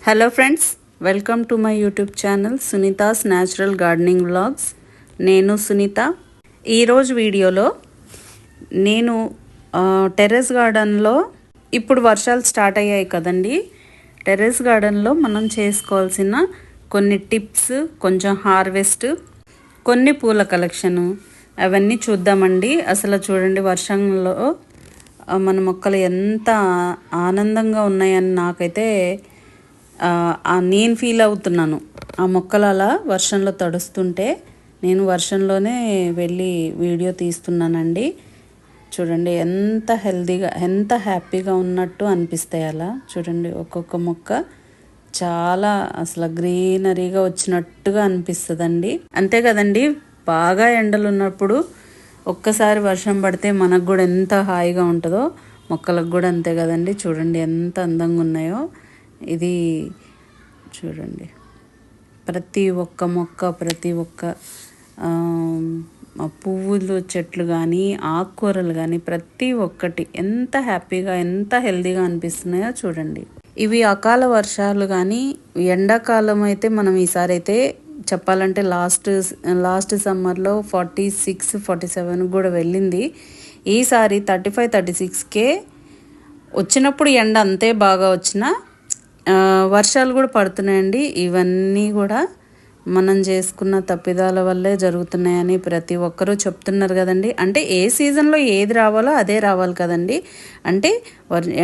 Hello friends, welcome to my YouTube channel Sunita's natural gardening vlogs. నేను సునీత. ఈరోజు వీడియోలో నేను టెర్రస్ గార్డెన్లో ఇప్పుడు వర్షాలు స్టార్ట్ అయ్యాయి కదండి. టెర్రస్ గార్డెన్లో మనం చేసుకోవాల్సిన కొన్ని టిప్స్, కొంచెం హార్వెస్ట్, కొన్ని పూల కలెక్షను అవన్నీ చూద్దామండి. అసలు చూడండి, వర్షంలో మన మొక్కలు ఎంత ఆనందంగా ఉన్నాయని నాకైతే నేను ఫీల్ అవుతున్నాను. ఆ మొక్కలు అలా వర్షంలో తడుస్తుంటే నేను వర్షంలోనే వెళ్ళి వీడియో తీస్తున్నానండి. చూడండి ఎంత హెల్తీగా, ఎంత హ్యాపీగా ఉన్నట్టు అనిపిస్తాయి. అలా చూడండి, ఒక్కొక్క మొక్క చాలా అసలు గ్రీనరీగా వచ్చినట్టుగా అనిపిస్తుందండి. అంతే కదండి, బాగా ఎండలు ఉన్నప్పుడు ఒక్కసారి వర్షం పడితే మనకు కూడా ఎంత హాయిగా ఉంటుందో మొక్కలకు కూడా అంతే కదండి. చూడండి ఎంత అందంగా ఉన్నాయో. ఇది చూడండి, ప్రతి ఒక్క మొక్క, ప్రతి ఒక్క పువ్వులు చెట్లు కానీ, ఆకుకూరలు కానీ, ప్రతి ఒక్కటి ఎంత హ్యాపీగా, ఎంత హెల్తీగా అనిపిస్తున్నాయో చూడండి. ఇవి అకాల వర్షాలు కానీ, ఎండాకాలం అయితే మనం ఈసారి అయితే చెప్పాలంటే లాస్ట్ సమ్మర్లో 46, 47 కూడా వెళ్ళింది. ఈసారి 35, 36కే వచ్చినప్పుడు ఎండ అంతే బాగా వచ్చినా వర్షాలు కూడా పడుతున్నాయండి. ఇవన్నీ కూడా మనం చేసుకున్న తప్పిదాల వల్లే జరుగుతున్నాయని ప్రతి ఒక్కరూ చెప్తున్నారు కదండి. అంటే ఏ సీజన్లో ఏది రావాలో అదే రావాలి కదండి. అంటే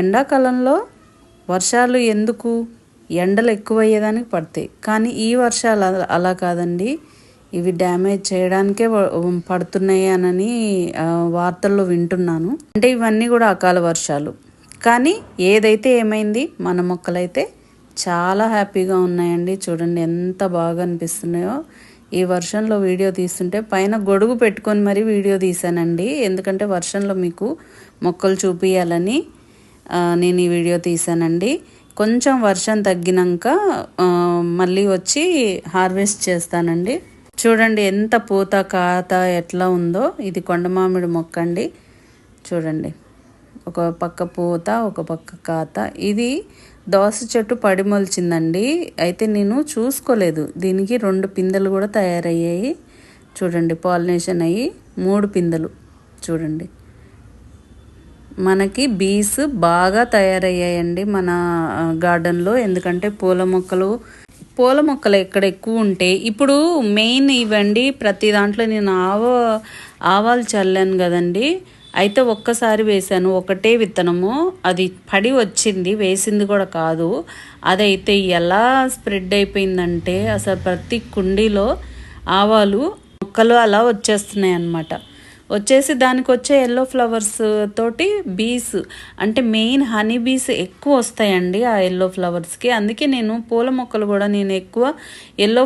ఎండాకాలంలో వర్షాలు ఎందుకు, ఎండలు ఎక్కువయ్యేదానికి పడతాయి. కానీ ఈ వర్షాలు అలా కాదండి, ఇవి డ్యామేజ్ చేయడానికే పడుతున్నాయి అని వార్తల్లో వింటున్నాను. అంటే ఇవన్నీ కూడా అకాల వర్షాలు. కానీ ఏదైతే ఏమైంది, మన మొక్కలైతే చాలా హ్యాపీగా ఉన్నాయండి. చూడండి ఎంత బాగా అనిపిస్తున్నాయో. ఈ వర్షంలో వీడియో తీస్తుంటే పైన గొడుగు పెట్టుకొని మరీ వీడియో తీసానండి. ఎందుకంటే వర్షంలో మీకు మొక్కలు చూపించాలని నేను ఈ వీడియో తీసానండి. కొంచెం వర్షం తగ్గినాక మళ్ళీ వచ్చి హార్వెస్ట్ చేస్తానండి. చూడండి ఎంత పూత కాత ఎట్లా ఉందో. ఇది కొండమామిడి మొక్క అండి. చూడండి, ఒక పక్క పూత, ఒక పక్క కాత. ఇది దోస చెట్టు పడి మొలిచిందండి. అయితే నేను చూసుకోలేదు. దీనికి 2 పిందెలు కూడా తయారయ్యాయి. చూడండి, పాలినేషన్ అయ్యి 3 పిందెలు. చూడండి, మనకి బీస్ బాగా తయారయ్యాయండి మన గార్డెన్లో. ఎందుకంటే పూల మొక్కలు ఎక్కడ ఎక్కువ ఉంటే, ఇప్పుడు మెయిన్ ఇవ్వండి. ప్రతి దాంట్లో నేను ఆవాలు చల్లాను కదండి. అయితే ఒక్కసారి వేసాను, ఒకటే విత్తనము, అది పడి వచ్చింది, వేసింది కూడా కాదు. అదైతే ఎలా స్ప్రెడ్ అయిపోయిందంటే అసలు ప్రతి కుండీలో ఆవాలు మొక్కలు అలా వచ్చేస్తున్నాయి అన్నమాట. వచ్చేసి దానికి వచ్చే ఎల్లో ఫ్లవర్స్ తోటి బీస్, అంటే మెయిన్ హనీ బీస్ ఎక్కువ వస్తాయండి ఆ ఎల్లో ఫ్లవర్స్కి. అందుకే నేను పూల మొక్కలు కూడా నేను ఎక్కువ ఎల్లో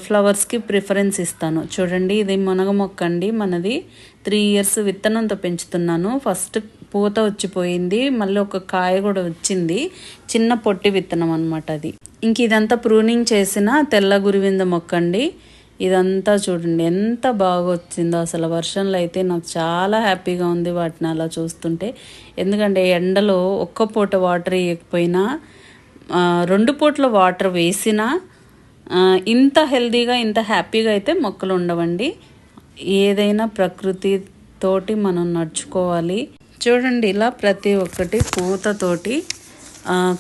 ఫ్లవర్స్కి ప్రిఫరెన్స్ ఇస్తాను. చూడండి, ఇది మునగ మొక్క అండి. మనది 3 years విత్తనంతో పెంచుతున్నాను. ఫస్ట్ పూత వచ్చిపోయింది, మళ్ళీ ఒక కాయ కూడా వచ్చింది. చిన్న పొట్టి విత్తనం అనమాట అది. ఇంక ఇదంతా ప్రూనింగ్ చేసిన తెల్ల గురివింద మొక్క అండి. ఇదంతా చూడండి ఎంత బాగా వచ్చిందో. అసలు వర్షంలో అయితే నాకు చాలా హ్యాపీగా ఉంది వాటిని అలా చూస్తుంటే. ఎందుకంటే ఎండలో ఒక్క పూట వాటర్ వేయకపోయినా 2 పూటల వాటర్ వేసినా ఇంత హెల్తీగా, ఇంత హ్యాపీగా అయితే మొక్కలు ఉండవండి. ఏదైనా ప్రకృతితోటి మనం నడుచుకోవాలి. చూడండి, ఇలా ప్రతి ఒక్కటి పూతతోటి,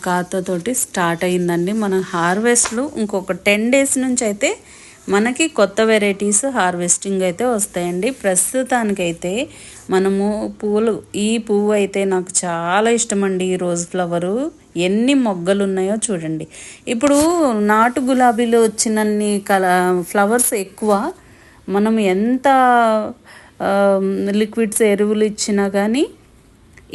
కాతతోటి స్టార్ట్ అయిందండి. మన హార్వెస్ట్లు ఇంకొక 10 days నుంచి అయితే మనకి కొత్త వెరైటీస్ హార్వెస్టింగ్ అయితే వస్తాయండి. ప్రస్తుతానికైతే మనము ఈ పువ్వు అయితే నాకు చాలా ఇష్టం అండి. ఈ రోజ్ ఫ్లవరు ఎన్ని మొగ్గలు ఉన్నాయో చూడండి. ఇప్పుడు నాటు గులాబీలో వచ్చినన్ని ఫ్లవర్స్ ఎక్కువ. మనం ఎంత లిక్విడ్స్, ఎరువులు ఇచ్చినా కానీ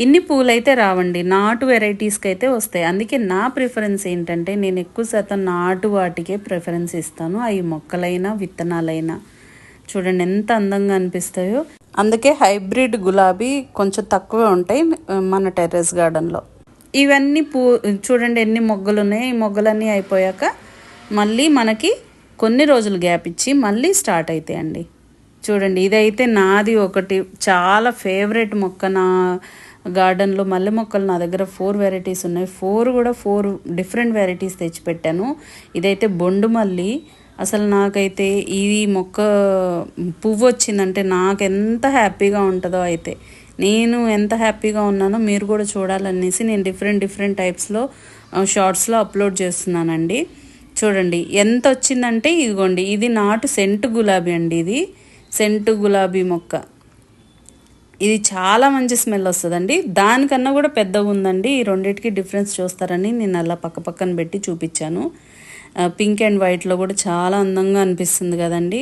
ఇన్ని పూలు అయితే రావండి. నాటు వెరైటీస్కి అయితే వస్తాయి. అందుకే నా ప్రిఫరెన్స్ ఏంటంటే నేను ఎక్కువ శాతం నాటు వాటికే ప్రిఫరెన్స్ ఇస్తాను. అవి మొక్కలైనా విత్తనాలైనా. చూడండి ఎంత అందంగా అనిపిస్తాయో. అందుకే హైబ్రిడ్ గులాబీ కొంచెం తక్కువే ఉంటాయి మన టెర్రస్ గార్డెన్లో. ఇవన్నీ చూడండి ఎన్ని మొగ్గలు ఉన్నాయి. ఈ మొగ్గలన్నీ అయిపోయాక మళ్ళీ మనకి కొన్ని రోజులు గ్యాప్ ఇచ్చి మళ్ళీ స్టార్ట్ అవుతాయండి. చూడండి, ఇదైతే నాది ఒకటి చాలా ఫేవరెట్ మొక్క. గార్డెన్లో మల్లె మొక్కలు నా దగ్గర 4 వెరైటీస్ ఉన్నాయి. 4 కూడా 4 డిఫరెంట్ వెరైటీస్ తెచ్చిపెట్టాను. ఇదైతే బొండు మల్లి. అసలు నాకైతే ఈ మొక్క పువ్వు వచ్చిందంటే నాకు ఎంత హ్యాపీగా ఉంటుందో, అయితే నేను ఎంత హ్యాపీగా ఉన్నానో మీరు కూడా చూడాలనేసి నేను డిఫరెంట్ టైప్స్లో షార్ట్స్లో అప్లోడ్ చేస్తున్నానండి. చూడండి ఎంత వచ్చిందంటే, ఇదిగోండి ఇది నాటు సెంటు గులాబీ అండి. ఇది సెంటు గులాబీ మొక్క. ఇది చాలా మంచి స్మెల్ వస్తుందండి. దానికన్నా కూడా పెద్దగా ఉందండి. ఈ రెండింటికి డిఫరెన్స్ చూస్తారని నేను అలా పక్కన పెట్టి చూపించాను. పింక్ అండ్ వైట్లో కూడా చాలా అందంగా అనిపిస్తుంది కదండి.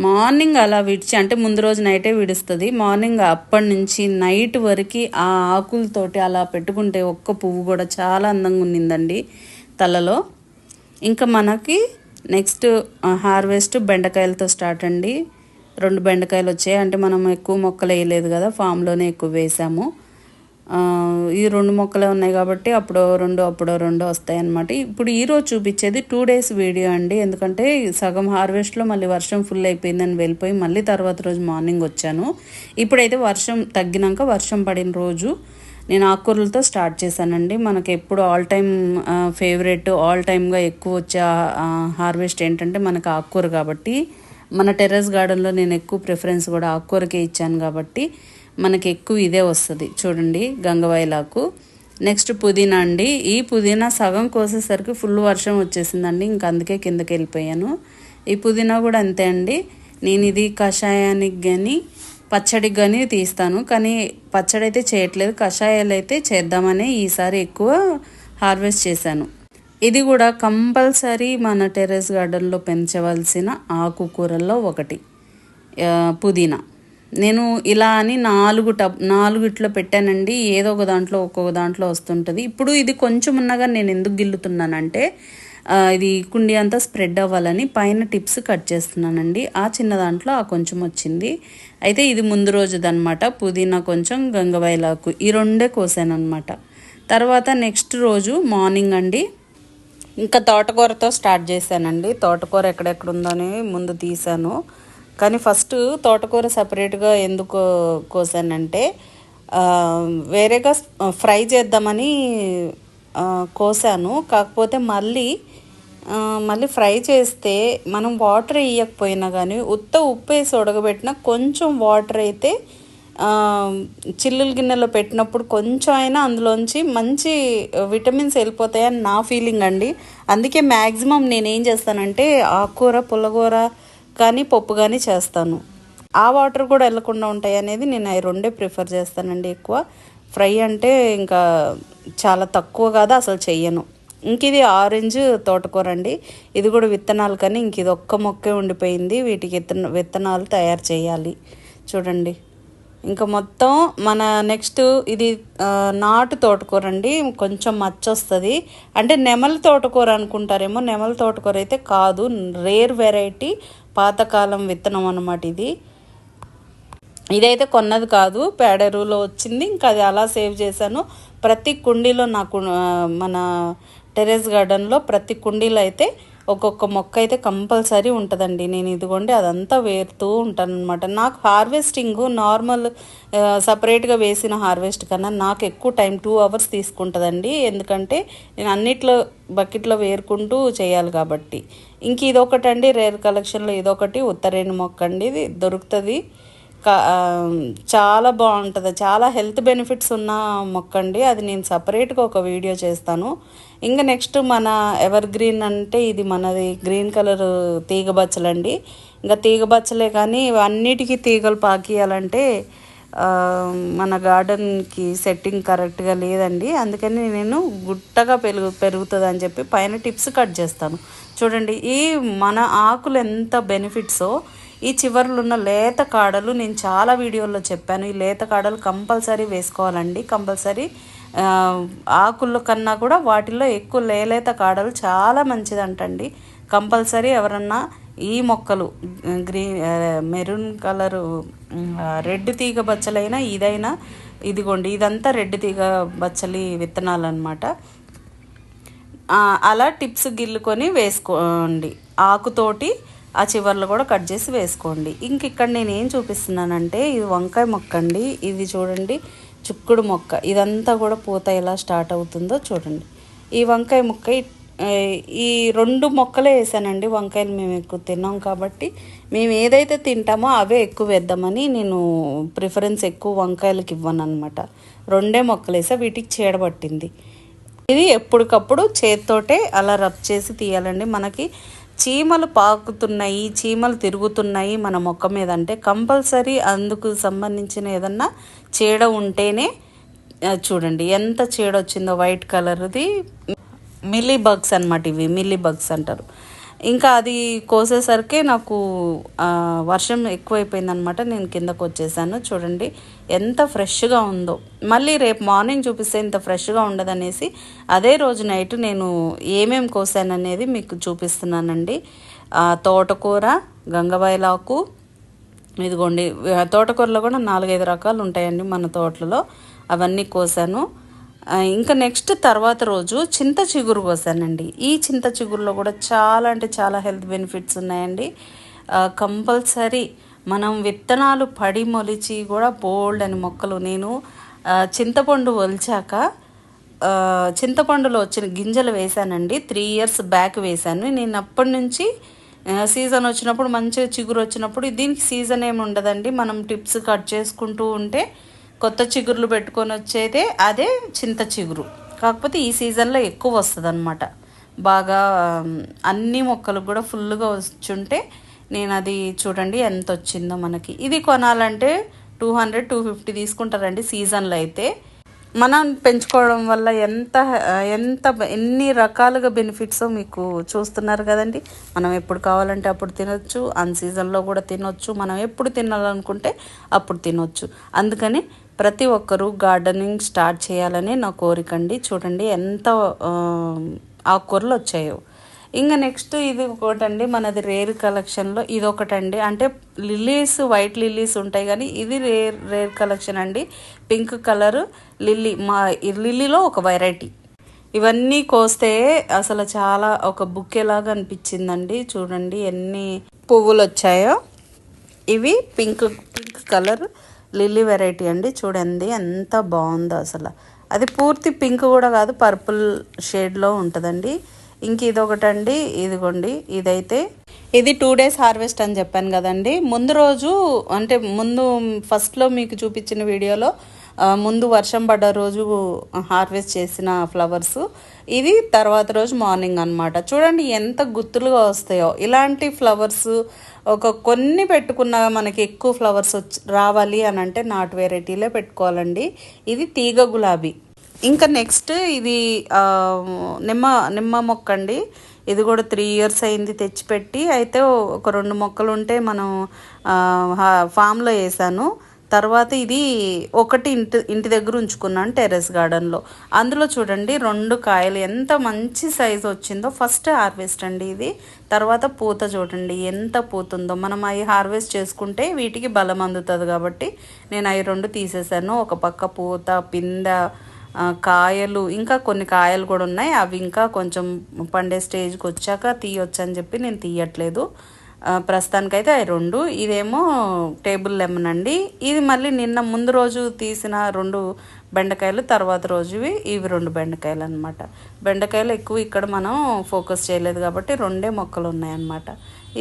మార్నింగ్ అలా విడిచి, అంటే ముందు రోజు నైటే విడుస్తుంది. మార్నింగ్ అప్పటి నుంచి నైట్ వరకు ఆ ఆకులతోటి అలా పెట్టుకుంటే ఒక్క పువ్వు కూడా చాలా అందంగా ఉన్నిందండి తలలో. ఇంకా మనకి నెక్స్ట్ హార్వెస్ట్ బెండకాయలతో స్టార్ట్ అండి. 2 బెండకాయలు వచ్చాయి. అంటే మనం ఎక్కువ మొక్కలు వేయలేదు కదా, ఫామ్లోనే ఎక్కువ వేసాము. ఈ 2 మొక్కలే ఉన్నాయి కాబట్టి అప్పుడో 2 వస్తాయి అన్నమాట. ఇప్పుడు ఈరోజు చూపించేది 2 days వీడియో అండి. ఎందుకంటే సగం హార్వెస్ట్లో మళ్ళీ వర్షం ఫుల్ అయిపోయిందని వెళ్ళిపోయి మళ్ళీ తర్వాత రోజు మార్నింగ్ వచ్చాను. ఇప్పుడైతే వర్షం తగ్గినాక, వర్షం పడిన రోజు నేను ఆకుకూరలతో స్టార్ట్ చేశానండి. మనకి ఎప్పుడు ఆల్ టైమ్ ఫేవరెట్, ఆల్ టైమ్గా ఎక్కువ వచ్చే హార్వెస్ట్ ఏంటంటే మనకు ఆకుకూర కాబట్టి, మన టెర్రస్ గార్డెన్లో నేను ఎక్కువ ప్రిఫరెన్స్ కూడా ఆకుకూరకే ఇచ్చాను కాబట్టి మనకి ఎక్కువ ఇదే వస్తుంది. చూడండి గంగవాయిలాకు. నెక్స్ట్ పుదీనా అండి. ఈ పుదీనా సగం కోసేసరికి ఫుల్ వర్షం వచ్చేసిందండి. ఇంక అందుకే కిందకి వెళ్ళిపోయాను. ఈ పుదీనా కూడా అంతే అండి. నేను ఇది కషాయానికి కానీ పచ్చడికి కానీ తీస్తాను, కానీ పచ్చడి అయితే చేయట్లేదు. కషాయాలు అయితే చేద్దామని ఈసారి ఎక్కువ హార్వెస్ట్ చేశాను. ఇది కూడా కంపల్సరీ మన టెర్రస్ గార్డెన్లో పెంచవలసిన ఆకుకూరల్లో ఒకటి పుదీనా. నేను ఇలా అని 4 ఇట్లో పెట్టానండి. ఏదో ఒక దాంట్లో ఒక్కొక్క దాంట్లో వస్తుంటుంది. ఇప్పుడు ఇది కొంచెం ఉన్నగా నేను ఎందుకు గిల్లుతున్నానంటే, ఇది కుండీ అంతా స్ప్రెడ్ అవ్వాలని పైన టిప్స్ కట్ చేస్తున్నానండి. ఆ చిన్న దాంట్లో ఆ కొంచెం వచ్చింది. అయితే ఇది ముందు రోజుదనమాట. పుదీనా కొంచెం, గంగవాయిలాకు ఈ 2 కోసాను అనమాట. తర్వాత నెక్స్ట్ రోజు మార్నింగ్ అండి ఇంకా తోటకూరతో స్టార్ట్ చేశానండి. తోటకూర ఎక్కడెక్కడ ఉందని ముందు తీసాను, కానీ ఫస్ట్ తోటకూర సపరేట్గా ఎందుకు కోసానంటే వేరేగా ఫ్రై చేద్దామని కోసాను. కాకపోతే మళ్ళీ ఫ్రై చేస్తే మనం వాటర్ వేయకపోయినా కానీ ఉత్త ఉప్పు వేసి ఉడకబెట్టిన కొంచెం వాటర్ అయితే చిల్లుల గిన్నెలో పెట్టినప్పుడు కొంచెం అయినా అందులోంచి మంచి విటమిన్స్ వెళ్ళిపోతాయని నా ఫీలింగ్ అండి. అందుకే మ్యాక్సిమం నేనేం చేస్తానంటే ఆకుకూర, పుల్లకూర కానీ పప్పు కానీ చేస్తాను. ఆ వాటర్ కూడా వెళ్ళకుండా ఉంటాయి అనేది నేను అవి 2 ప్రిఫర్ చేస్తానండి ఎక్కువ. ఫ్రై అంటే ఇంకా చాలా తక్కువ కాదు, అసలు చెయ్యను. ఇంక ఇది ఆరెంజ్ తోటకూర అండి. ఇది కూడా విత్తనాలు, కానీ ఇంక ఇది ఒక్క మొక్కే ఉండిపోయింది. వీటికి విత్తనాలు తయారు చేయాలి. చూడండి ఇంకా మొత్తం మన నెక్స్ట్ ఇది నాటు తోటకూర అండి. కొంచెం మచ్చ వస్తుంది, అంటే నెమల తోటకూర అనుకుంటారేమో. నెమల తోటకూర అయితే కాదు, రేర్ వెరైటీ, పాతకాలం విత్తనం అన్నమాట. ఇదైతే కొన్నది కాదు, పేడెరువులో వచ్చింది. ఇంకా అది అలా సేవ్ చేశాను. ప్రతి కుండీలో నాకు మన టెర్రస్ గార్డెన్లో ప్రతి కుండీలో అయితే ఒక్కొక్క మొక్క అయితే కంపల్సరీ ఉంటుందండి. నేను ఇదిగోండి అదంతా వేరుతూ ఉంటాను అనమాట. నాకు హార్వెస్టింగ్ నార్మల్ సపరేట్గా వేసిన హార్వెస్ట్ కన్నా నాకు ఎక్కువ టైం 2 hours తీసుకుంటుందండి. ఎందుకంటే నేను అన్నిట్లో బకెట్లో వేరుకుంటూ చేయాలి కాబట్టి. ఇంక ఇదొకటండి రేర్ కలెక్షన్లో ఇదొకటి ఉత్తరేణి మొక్క అండి. ఇది దొరుకుతుంది, చాలా బాగుంటుంది. చాలా హెల్త్ బెనిఫిట్స్ ఉన్న మొక్క అండి. అది నేను సపరేట్గా ఒక వీడియో చేస్తాను. ఇంకా నెక్స్ట్ మన ఎవర్ గ్రీన్ అంటే ఇది మనది గ్రీన్ కలర్ తీగ బచ్చలండి. ఇంకా తీగ బచ్చలే, కానీ అన్నిటికీ తీగలు పాకియాలంటే మన గార్డెన్కి సెట్టింగ్ కరెక్ట్గా లేదండి. అందుకని నేను గుట్టగా పెరుగుతుంది అని చెప్పి పైన టిప్స్ కట్ చేస్తాను. చూడండి ఈ మన ఆకులు ఎంత బెనిఫిట్సో. ఈ చివర్లు ఉన్న లేత కాడలు నేను చాలా వీడియోల్లో చెప్పాను. ఈ లేత కాడలు కంపల్సరీ వేసుకోవాలండి. కంపల్సరీ ఆకుల కన్నా కూడా వాటిల్లో ఎక్కువ లేత కాడలు చాలా మంచిదంటండి. కంపల్సరీ ఎవరన్నా ఈ మొక్కలు మెరూన్ కలరు రెడ్ తీగ బచ్చలైనా ఇదైనా, ఇదిగోండి ఇదంతా రెడ్ తీగ బచ్చలి విత్తనాలు అనమాట. అలా టిప్స్ గిల్లుకొని వేసుకోండి. ఆకుతోటి ఆ చివర్లు కూడా కట్ చేసి వేసుకోండి. ఇంక ఇక్కడ నేను ఏం చూపిస్తున్నానంటే ఇది వంకాయ మొక్క అండి. ఇది చూడండి చిక్కుడు మొక్క ఇదంతా కూడా పూత ఎలా స్టార్ట్ అవుతుందో చూడండి. ఈ వంకాయ ముక్క ఈ 2 మొక్కలే వేసానండి. వంకాయలు మేము ఎక్కువ తిన్నాం కాబట్టి మేము ఏదైతే తింటామో అవే ఎక్కువ వేద్దామని నేను ప్రిఫరెన్స్ ఎక్కువ వంకాయలకి ఇవ్వను అనమాట. 2 మొక్కలు వేసా, వీటికి చీడబట్టింది. ఇది ఎప్పటికప్పుడు చేత్తోటే అలా రబ్ చేసి తీయాలండి. మనకి చీమలు పాకుతున్నాయి, చీమలు తిరుగుతున్నాయి మన మొక్క మీద అంటే కంపల్సరీ అందుకు సంబంధించిన ఏదన్నా చీడ ఉంటేనే, చూడండి ఎంత చీడ వచ్చిందో, వైట్ కలర్ది మిల్లీ బగ్స్ అనమాట. ఇవి మిల్లీ బగ్స్ అంటారు. ఇంకా అది కోసేసరికి నాకు వర్షం ఎక్కువైపోయిందనమాట. నేను కిందకు వచ్చేసాను. చూడండి ఎంత ఫ్రెష్గా ఉందో. మళ్ళీ రేపు మార్నింగ్ చూపిస్తే ఇంత ఫ్రెష్గా ఉండదనేసి అదే రోజు నైట్ నేను ఏమేమి కోసాననేది మీకు చూపిస్తున్నానండి. తోటకూర, గంగవాయలాకు, ఇదిగోండి తోటకూరలో కూడా 4-5 రకాలు ఉంటాయండి మన తోటలలో. అవన్నీ కోసాను. ఇంకా నెక్స్ట్ తర్వాత రోజు చింత చిగురు కోసానండి. ఈ చింత చిగురులో కూడా చాలా అంటే చాలా హెల్త్ బెనిఫిట్స్ ఉన్నాయండి. కంపల్సరీ మనం విత్తనాలు పడి మొలిచి కూడా బోల్డ్ అని మొక్కలు. నేను చింతపండు ఒలిచాక చింతపండులో వచ్చిన గింజలు వేసానండి. 3 years బ్యాక్ వేసాను. నేను అప్పటి నుంచి సీజన్ వచ్చినప్పుడు మంచిగా చిగురు వచ్చినప్పుడు, దీనికి సీజన్ ఏమి ఉండదండి, మనం టిప్స్ కట్ చేసుకుంటూ ఉంటే కొత్త చిగురులు పెట్టుకొని వచ్చేదే అదే చింత చిగురు. కాకపోతే ఈ సీజన్లో ఎక్కువ వస్తుంది అనమాట. బాగా అన్ని మొక్కలు కూడా ఫుల్గా వచ్చుంటే నేను అది చూడండి ఎంత వచ్చిందో మనకి. ఇది కొనాలంటే 200-250 తీసుకుంటారండి సీజన్లో అయితే. మనం పెంచుకోవడం వల్ల ఎన్ని రకాలుగా బెనిఫిట్సో మీకు చూస్తున్నారు కదండి. మనం ఎప్పుడు కావాలంటే అప్పుడు తినొచ్చు, అన్ సీజన్లో కూడా తినొచ్చు, మనం ఎప్పుడు తినాలనుకుంటే అప్పుడు తినొచ్చు. అందుకని ప్రతి ఒక్కరూ గార్డెనింగ్ స్టార్ట్ చేయాలని నా కోరికండి. చూడండి ఎంత ఆకుకూరలు వచ్చాయో. ఇంకా నెక్స్ట్ ఇది ఒకటండి, మనది రేర్ కలెక్షన్లో ఇదొకటండి. అంటే లిల్లీస్, వైట్ లిల్లీస్ ఉంటాయి కానీ ఇది రేర్ కలెక్షన్ అండి. పింక్ కలర్ లిల్లీ, మా లిల్లీలో ఒక వెరైటీ. ఇవన్నీ కోస్తే అసలు చాలా ఒక బుక్కేలాగా అనిపించిందండి. చూడండి ఎన్ని పువ్వులు వచ్చాయో. ఇవి పింక్ కలర్ లిల్లీ వెరైటీ అండి. చూడండి ఎంత బాగుందో అసలు. అది పూర్తి పింక్ కూడా కాదు, పర్పుల్ షేడ్లో ఉంటుందండి. ఇంక ఇదొకటండి, ఇదిగోండి ఇదైతే ఇది 2 days హార్వెస్ట్ అని చెప్పాను కదండి. ముందు రోజు అంటే ముందు ఫస్ట్లో మీకు చూపించిన వీడియోలో ముందు వర్షం పడ్డ రోజు హార్వెస్ట్ చేసిన ఫ్లవర్స్. ఇది తర్వాత రోజు మార్నింగ్ అనమాట. చూడండి ఎంత గుత్తులుగా వస్తాయో. ఇలాంటి ఫ్లవర్స్ కొన్ని పెట్టుకున్నా మనకి ఎక్కువ ఫ్లవర్స్ రావాలి అని అంటే నాటు వెరైటీలే పెట్టుకోవాలండి. ఇది తీగ గులాబీ. ఇంకా నెక్స్ట్ ఇది నిమ్మ మొక్క అండి. ఇది కూడా 3 years అయింది తెచ్చిపెట్టి. అయితే ఒక 2 మొక్కలు ఉంటే మనం ఫామ్లో వేసాను. తర్వాత ఇది ఒకటి ఇంటి దగ్గర ఉంచుకున్నాను టెర్రస్ గార్డెన్లో. అందులో చూడండి 2 కాయలు ఎంత మంచి సైజు వచ్చిందో. ఫస్ట్ హార్వెస్ట్ అండి ఇది. తర్వాత పూత చూడండి ఎంత పూతుందో. మనం అవి హార్వెస్ట్ చేసుకుంటే వీటికి బలం అందుతుంది కాబట్టి నేను అవి 2 తీసేసాను. ఒక పక్క పూత, పింద, కాయలు, ఇంకా కొన్ని కాయలు కూడా ఉన్నాయి. అవి ఇంకా కొంచెం పండే స్టేజ్కి వచ్చాక తీయొచ్చు అని చెప్పి నేను తీయట్లేదు. ప్రస్తుతానికైతే అవి 2. ఇదేమో టేబుల్ లెమన్ అండి. ఇది మళ్ళీ నిన్న ముందు రోజు తీసిన 2 బెండకాయలు, తర్వాత రోజువి ఇవి 2 బెండకాయలు అనమాట. బెండకాయలు ఎక్కువ ఇక్కడ మనం ఫోకస్ చేయలేదు కాబట్టి 2 మొక్కలు ఉన్నాయన్నమాట.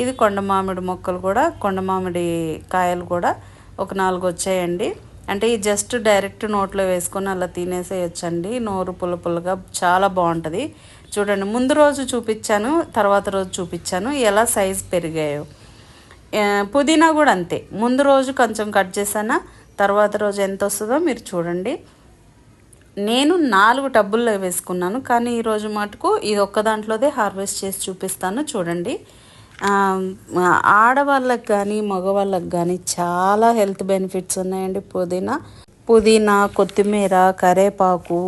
ఇది కొండ మామిడి మొక్కలు కూడా, కొండ మామిడి కాయలు కూడా ఒక 4 వచ్చాయండి. అంటే ఈ జస్ట్ డైరెక్ట్ నోట్లో వేసుకొని అలా తినేసేయచ్చండి. నోరు పుల్లగా చాలా బాగుంటుంది. చూడండి ముందు రోజు చూపించాను, తర్వాత రోజు చూపించాను ఎలా సైజు పెరిగాయో. పుదీనా కూడా అంతే. ముందు రోజు కొంచెం కట్ చేశానా, తర్వాత రోజు ఎంత వస్తుందో మీరు చూడండి. నేను 4 టబ్బుల్లో వేసుకున్నాను, కానీ ఈరోజు మటుకు ఇది ఒక్క దాంట్లోదే హార్వెస్ట్ చేసి చూపిస్తాను. చూడండి ఆడవాళ్ళకి కానీ మగవాళ్ళకి కానీ చాలా హెల్త్ బెనిఫిట్స్ ఉన్నాయండి. పుదీనా, కొత్తిమీర, కరేపాకు,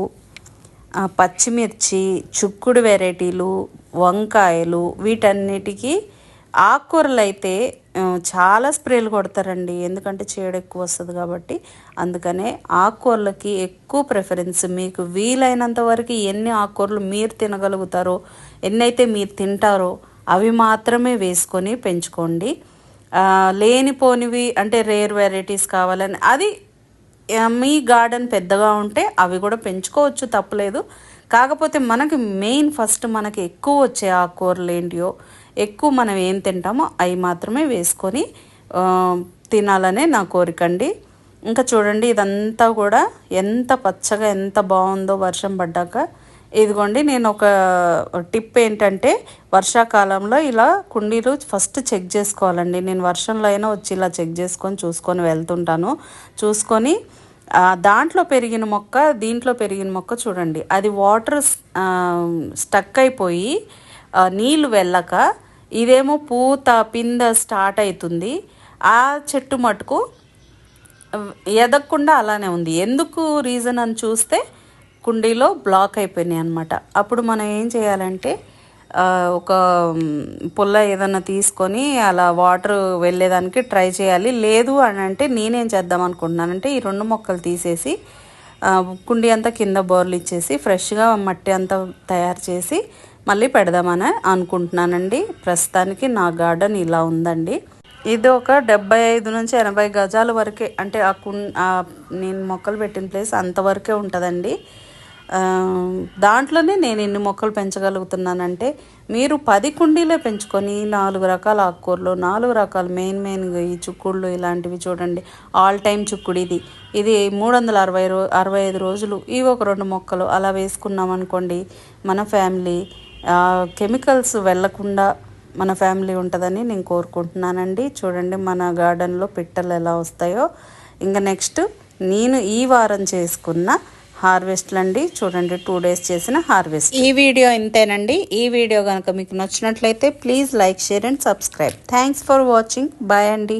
పచ్చిమిర్చి, చుక్కుడు వెరైటీలు, వంకాయలు, వీటన్నిటికీ ఆకుకూరలు అయితే చాలా స్ప్రేలు కొడతారండి. ఎందుకంటే చీడ ఎక్కువ వస్తుంది కాబట్టి. అందుకనే ఆకుకూరలకి ఎక్కువ ప్రిఫరెన్స్. మీకు వీలైనంత వరకు ఎన్ని ఆకుకూరలు మీరు తినగలుగుతారో, ఎన్నైతే మీరు తింటారో అవి మాత్రమే వేసుకొని పెంచుకోండి. లేనిపోనివి అంటే రేర్ వెరైటీస్ కావాలని అది మీ గార్డెన్ పెద్దగా ఉంటే అవి కూడా పెంచుకోవచ్చు, తప్పలేదు. కాకపోతే మనకి మెయిన్ ఫస్ట్ మనకి ఎక్కువ వచ్చే ఆకుకూరలు ఏంటియో, ఎక్కువ మనం ఏం తింటామో అవి మాత్రమే వేసుకొని తినాలనే నా కోరికండి. ఇంకా చూడండి ఇదంతా కూడా ఎంత పచ్చగా ఎంత బాగుందో వర్షం పడ్డాక. ఇదిగోండి నేను ఒక టిప్ ఏంటంటే, వర్షాకాలంలో ఇలా కుండీలు ఫస్ట్ చెక్ చేసుకోవాలండి. నేను వర్షంలో అయినా వచ్చి ఇలా చెక్ చేసుకొని చూసుకొని వెళ్తుంటాను. చూసుకొని దాంట్లో పెరిగిన మొక్క దీంట్లో పెరిగిన మొక్క చూడండి, అది వాటర్ స్టక్ అయిపోయి నీళ్ళు వెళ్ళక ఇదేమో పూత పింద స్టార్ట్ అవుతుంది. ఆ చెట్టు మటుకు ఎదగకుండా అలానే ఉంది. ఎందుకు రీజన్ అని చూస్తే కుండీలో బ్లాక్ అయిపోయినాయి అనమాట. అప్పుడు మనం ఏం చేయాలంటే ఒక పుల్ల ఏదన్నా తీసుకొని అలా వాటర్ వెళ్ళేదానికి ట్రై చేయాలి. లేదు అని అంటే నేనేం చేద్దాం అనుకుంటున్నానంటే, ఈ 2 మొక్కలు తీసేసి కుండీ అంతా కింద బోర్లు ఇచ్చేసి ఫ్రెష్గా మట్టి అంతా తయారు చేసి మళ్ళీ పెడదామని అనుకుంటున్నానండి. ప్రస్తుతానికి నా గార్డెన్ ఇలా ఉందండి. ఇది ఒక 75 నుంచి 80 గజాల వరకే, అంటే నేను మొక్కలు పెట్టిన ప్లేస్ అంతవరకే ఉంటుందండి. దాంట్లోనే నేను ఎన్ని మొక్కలు పెంచగలుగుతున్నానంటే, మీరు 10 కుండీలే పెంచుకొని 4 రకాల ఆకుకూరలు, 4 రకాల మెయిన్గా ఈ చుక్కుళ్ళు ఇలాంటివి చూడండి. ఆల్ టైమ్ చుక్కుడు ఇది 365 రోజులు ఇవి ఒక 2 మొక్కలు అలా వేసుకున్నాం అనుకోండి, మన ఫ్యామిలీ కెమికల్స్ వెళ్లకుండా మన ఫ్యామిలీ ఉంటుందని నేను కోరుకుంటున్నానండి. చూడండి మన గార్డెన్లో పిట్టలు ఎలా వస్తాయో. ఇంకా నెక్స్ట్ నేను ఈ వారం చేసుకున్న హార్వెస్ట్లు అండి. చూడండి 2 డేస్ చేసిన హార్వెస్ట్. ఈ వీడియో ఇంతేనండి. ఈ వీడియో కనుక మీకు నచ్చినట్లయితే please like, share and subscribe. Thanks for watching. Bye అండి.